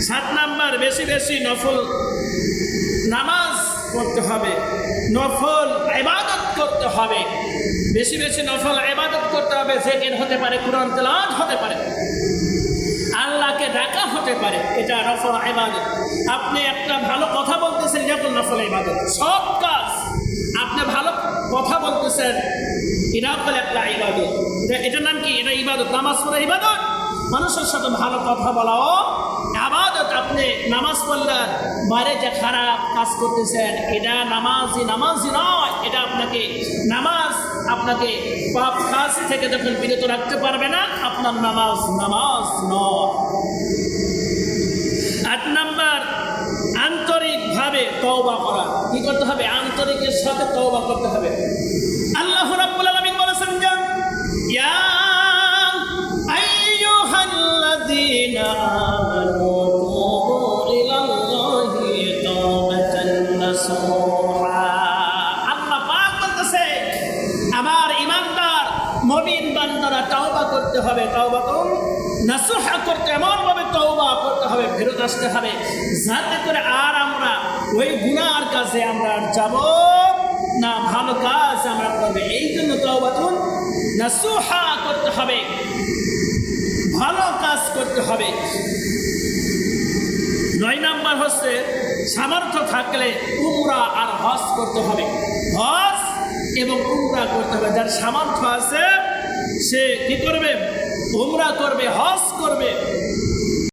7 number, বেশি বেশি নফল নামাজ পড়তে হবে, নফল ইবাদত করতে হবে, বেশি বেশি নফল ইবাদত করতে হবে। জিকির হতে পারে, কুরআন তেলাওয়াত হতে পারে, আল্লাহকে ডাকা হতে পারে, এটা নফল ইবাদত। আপনি একটা ভালো কথা বলতেছেন, এটা তো নফল ইবাদত। সব কাজ আপনি ভালো কথা বলতেছেন, এটা হলো একটা ইবাদত। এটার নাম কি? এটা ইবাদত। নামাজ পড়া ইবাদত, মানুষের সাথে ভালো কথা বলাও ইবাদত। আপনি নামাজ পড়লে বাইরে যে খারাপ কাজ করতেছেন, এটা নামাজি নয়। এটা নামাজ আপনাকে পাপ কাজ থেকে যখন বিরত রাখতে পারবে না, আপনার নামাজ নয়। 8 নাম্বার, আন্তরিকভাবে তওবা করা। কি করতে হবে? আন্তরিকের সাথে তওবা করতে হবে। আল্লাহ রাব্বুল আলামিন বলেছেন যে ইয়া আইয়ুহাল্লাযীনা আমানু তুবু ইলাল্লাহি তাওবাতান নাসুহা। আল্লাহ পাক বলতেছে, আমার ঈমানদার মুমিন বান্দারা তওবা করতে হবে। তওবাতুন নাসুহা করতে, এমনভাবে তওবা করতে হবে, ফেরত আসতে হবে, যাতে করে আর আমরা ওই গুনার কাজে আমরা যাব না, ভালো কাজ আমরা করবে। এই জন্য তওবাতুন নাসুহা করতে হবে, ভালো কাজ করতে হবে। 9 নাম্বার হচ্ছে, সামর্থ্য থাকলে উমরা আর হজ করতে হবে। হজ এবং উমরা করতে হবে। যার সামর্থ্য আছে সে কি করবে? উমরা করবে, হজ করবে।